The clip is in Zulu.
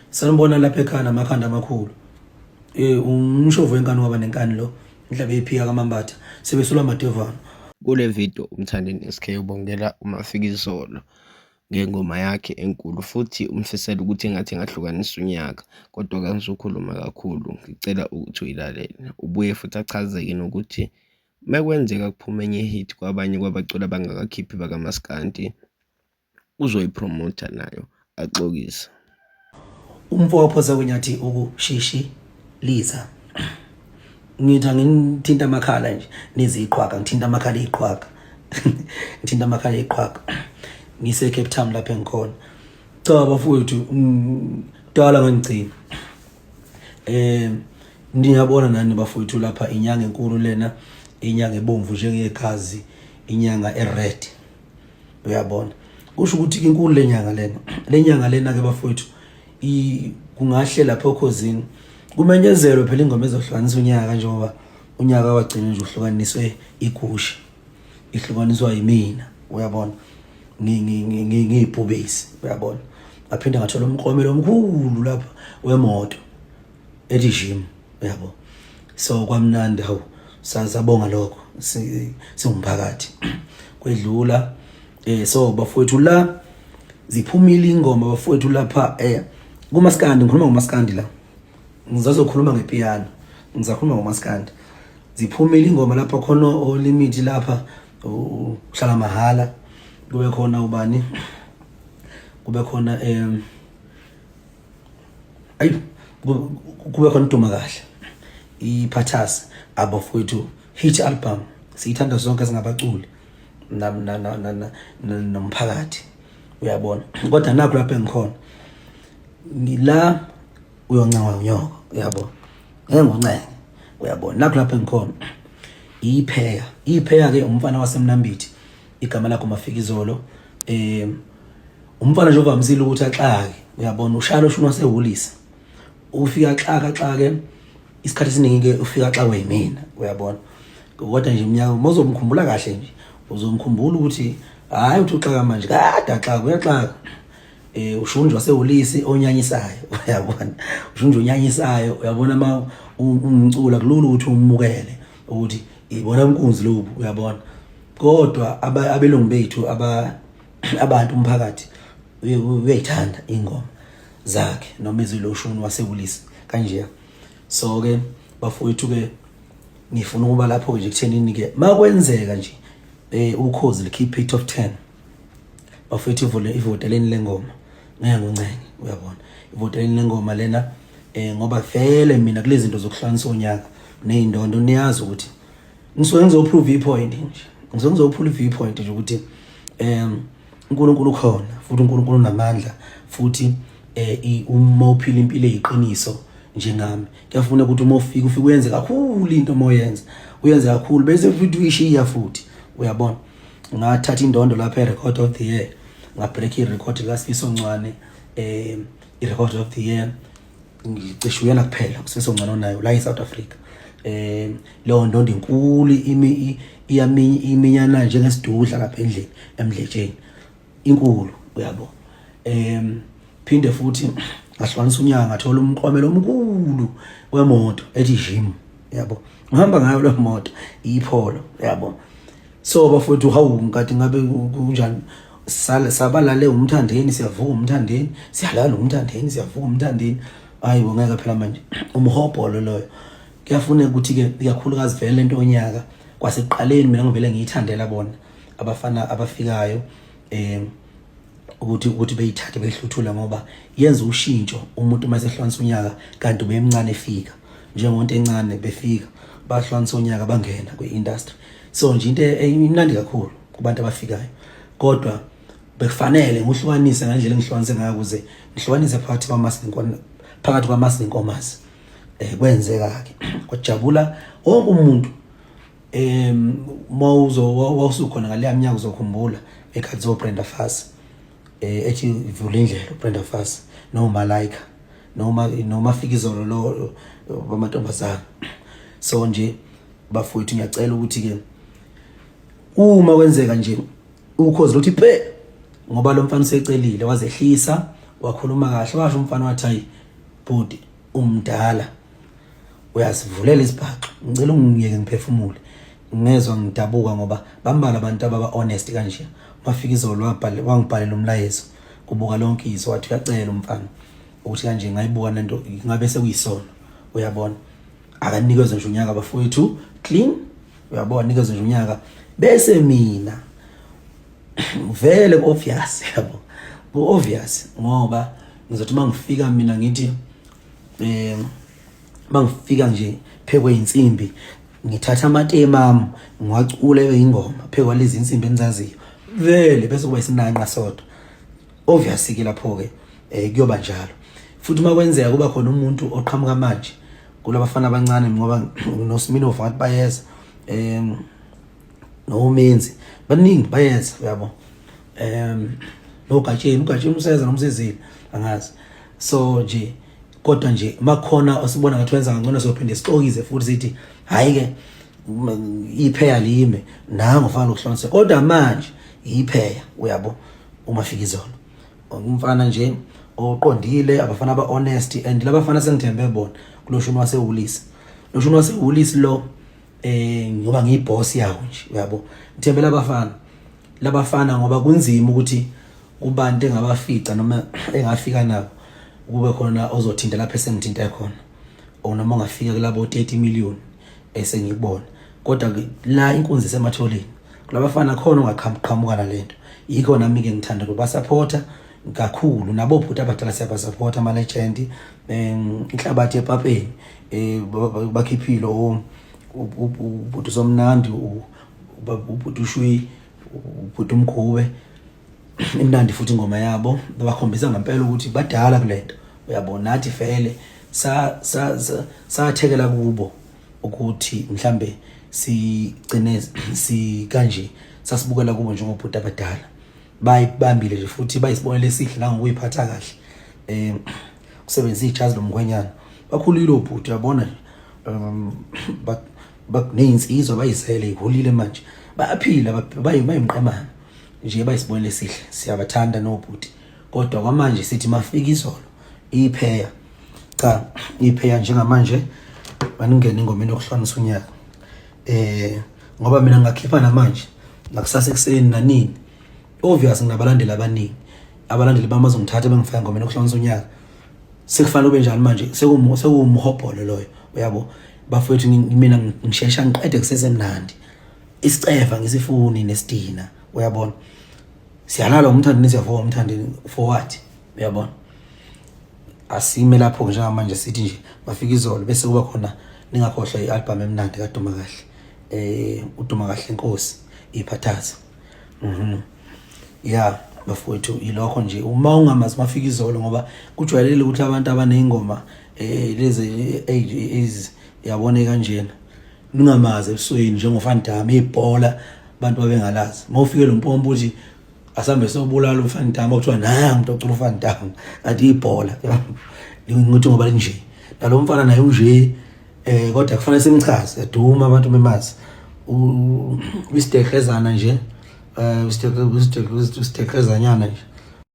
sanibona lapha ekhaya amakhanda amakhulu. Umshovu wenkani waba nenkani lo mhlawumbe ephika kaMambatha sebesulwa amadevana. Kule video umthandeni SK ubongela uMafikizolo ngengoma yakhe enkulu futhi umfisela ukuthi engathi ngahlukanisa unyaka, kodwa kangizokhuluma kakhulu, ngicela ukuthi uyilalele. Ubuye futhi achazeke nokuthi mekwenzeka kuphume enye hit kwabanye kwabaculi abangakakhiphi bakaMaskandi uzoyipromota nayo axokise. Umfowapho sekwenyathi ukushishi Liza. Ngithi ngithinta amakhala nje neziqhwaga, ngithinta amakhala eziqhwaga. Ngithinta amakhala eziqhwaga. Ngise Cape Town lapha engikhona. Cha bafowethu dala ngangigcina. Ngiyabona nani bafowethu lapha inyanga enkulu lena, inyanga ebomvu njengegazi, inyanga ered. Uyabona. Kusho ukuthi inkulu lenyanga lena. Lenyanga lena ke bafowethu kungahle lapha ekhosini. Kumenyezelwe phela ingoma ezohlukanisa unyaka njengoba unyaka wagcina nje uhlukaniswe igushi. Ihlukaniswa yimina, uyabona. Ngiyibhubesi, uyabona. Ngaphinda ngathola umqomelo omkhulu lapha wemoto ethi gym, uyabo. So kwamnandi hawu sazabonga lokho singumphakathi. Kwedlula so bafowethu la ziphumile ingoma bafowethu lapha kuMaskandi, ngikhuluma ngoMaskandi la. Ngizazokhuluma ngepiano, ngizakhuluma ngoMaskandi. Ziphumile ingoma lapha khona olimit lapha uhlala mahala. Kube khona ubani? Kube khona kube khona Duma kahle. Iphathasi abafowethu hit album. Siyithanda zonke singabaculi nomphakathi. Uyabona. Kodwa nakho lapha engikhona. Ngila uyoncawa unyoko, uyabona. Ngengoncenga, uyabona. Nakho lapha engikhona. Ipheya ke umfana waseMnambithi. Igama lakho Mafikizolo. Umfana nje ovamsile ukuthi axake, uyabona. Ushalo shuna wasehulisa. Ufika axake isikhathi esiningi ke ufika axakwe yimina, uyabona. Kodwa nje iminyaka mozomkhumbula kahle nje. Uzomkhumbula ukuthi hayi uthi uxaka manje kade axaka uyaxaka. Ushunjwa wasehulisi onyanyisayo, uyabona. Ushunjwa onyanyisayo, uyabona umcula kulula ukuthi umukele ukuthi ibona inkunzi lobu, uyabona. Kodwa abelungu bethu abantu umphakathi uyayithanda ingoma zakhe noma eziloshuni wasehulisi kanje. So ke bafowethu ke ngifuna ukuba lapho nje kuthenini ke makwenzeka nje ukhozi likhiphe i top 10 bafowethu ivoteleni lengoma ngeke ngincenge, uyabona. Ivoteleni lengoma lena ngoba vele mina kulezi zinto zokuhlanganisa onyaka nezindondo niyazi ukuthi ngisuke ngizoprove ipoint nje. Ngizoprove ipoint nje ukuthi uNkulunkulu khona futhi uNkulunkulu unamandla futhi uma uphila impilo eyiqiniso njengami kuyafuna ukuthi uma ufika uyenze kakhulu into moyenza uyenze kakhulu bese futhi uyishiya futhi, uyabona. Ngathatha indondo lapha e-record of the year, ngabreak i-record kaSifiso Ncwane i-record of the year ngicishe uyena kuphela uSifiso Ncwane onayo la eSouth Africa. Leyo ndondo inkulu iminyana njengesidudla lapha endlini emdletsheni inkulu, uyabo. Phinde futhi ngahlukanisa unyaka ngathola umqomelo omkhulu wemoto ethi gym, yabo. Ngihamba ngayo le moto ipholo, yabo. So bafowethu hawu ngikade ngabe kunjani sabalale umthandeni siyavuka umthandeni siyalala umthandeni siyavuka umthandeni. Hayibo ngeke phela manje umhobholo loyo. Kuyafuna ukuthi ke ikakhulukazi vele lento onyaka kwasekuqaleni mina ngivele ngiyithandela bona abafana abafikayo ukuthi beyithathe behluthula ngoba yenza ushintsho umuntu mase ehlukanisa unyaka kanti ubemncane efika njengomuntu encane befika bahlukanisa unyaka bangena kwi-industry. So nje into imnandi kakhulu kubantu abafikayo, kodwa bekufanele ngihlukanise ngendlela engihlukanise ngayo ukuze ngihlukanise phakathi kwaMasi nenkomazi. Kwenzeka ke kwajabula wonke umuntu wawusukhona ngale minyaka uzokhumbula ekhathi zo Brenda Fassie ethi ivule indlela Brenda Fassie noma Malaika noma Fikizolo lo bamantombazana. So nje bafowethu ngiyacela ukuthi ke uma kwenzeka nje ukhozi lothi phe ngoba lo mfana usecelile wazehlisa wakhuluma kahle washo umfana wathi hayi bhuti umdala uyasivulela isibhaxo ngicela ungiyeke ngiphefumule ngezwe ngidabuka ngoba bambala abantu ababa honest kanje mafika izolo wangibhalela umlayezo kubuka lonke izwe wathi uyacela umfana ukuthi kanje ngayibuka lento ngabe sekuyisona uyabona akanikezwe nje unyaka bafowethu clean uyabona nikezwe nje unyaka bese mina vele obvious yabo obvious ngoba ngizothi mangifika mina ngithi mangifika nje phekwe insimbi ngithatha amatema ami ngiwacule ingoma phekwa lezi insimbi enzaziyo vele bese kuba isinanqa sodwa obvious ke lapho ke kuyoba njalo futhi makwenzeka kuba khona umuntu oqhamuka manje kulabafana abancane ngoba noSmino vathi bayeza nomenzi baningi bayeza uyabo ugatsheni umseza nomsezile angazi so nje kodwa nje makhona osibona ngathi wenza ngcono sophinde siqokize futhi sithi hayi ke ipheya lime nangu ufana ukuhlonisa kodwa manje ipheya uyabo uma fika izolo umfana nje oqondile abafana aba honest and labafana sengithembe bona kuloshuno wasehulisi loshuno wasehulisi lo ngoba ngiyiboss yawo nje uyabo ngithembe labafana ngoba kunzima ukuthi kubantu engabafica noma engafika nabo kube khona ozothinta lapha esengithinta khona noma ungafika kulabo 30 million esengibona kodwa la inkunzi sematholeni kulabafana khona ongaqhamuka nalento yikho nami ke ngithanda ukuba supporter kakhulu nabo bhuti abadala siyaba supporter ama legend inhlabathi epapeni bakhiphile ubhuti somnandi ubhuti ushwi ubhuti umkhube imnandi futhi ingoma yabo bakhombisa ngempela ukuthi badala kulento uyabona nathi vele sathekela kubo ukuthi mhlambe sigcine kanje sasibukela kubo njengobhuti abadala bayibambile nje futhi bayisibonele esihle nangokuyiphatha kahle kusebenzisa ijazi lomkhwenyana bakhulile obhuti uyabona bakunezinsizwa bayizele ihulile manje bayaphila bayimqemana nje bayisibonele esihle siyabathanda nobhuti kodwa kwamanje sithi mafika izolo ipheya cha ipheya njengamanje baningena ingomeni yokuhlonisa unyaka ngoba mina ngakhipha namanje nakusasa ekseni nanini obvious nginabalandeli abaningi abalandeli bamazongithatha bengifaka ingomeni yokuhlonisa unyaka sekufanele ube njalo manje sekumhobholo loyo uyabo bafowethu mina ngishesha ngiqede kusesemnandi isiceva ngisifuni nesidina uyabona siyalala umthandi nisiyafona umthandi for what uyabona asime lapho njengamanje sithi nje bafika izolo bese kuba khona ningakhohlwa ialbum emnandi kaDuma kahle uDuma kahle inkosi iphathaza yeah bafowethu ilokho nje uma ungamazi mafika izolo ngoba kujwayelekile ukuthi abantu abanezingoma lezi age yabone kanjena ningamazi ebusweni njengofana Dami ibhola abantu babengalazi mawufike lo mpompo uthi asambe sobulala ufana Dami kuthiwa nangu umuntu ocula ufana Dami athi ibhola ngithi ngoba nje nalo mfana naye unje kodwa kufanele simchaze Duma abantu bemazi uStekhezana nje uStekhezanyana nje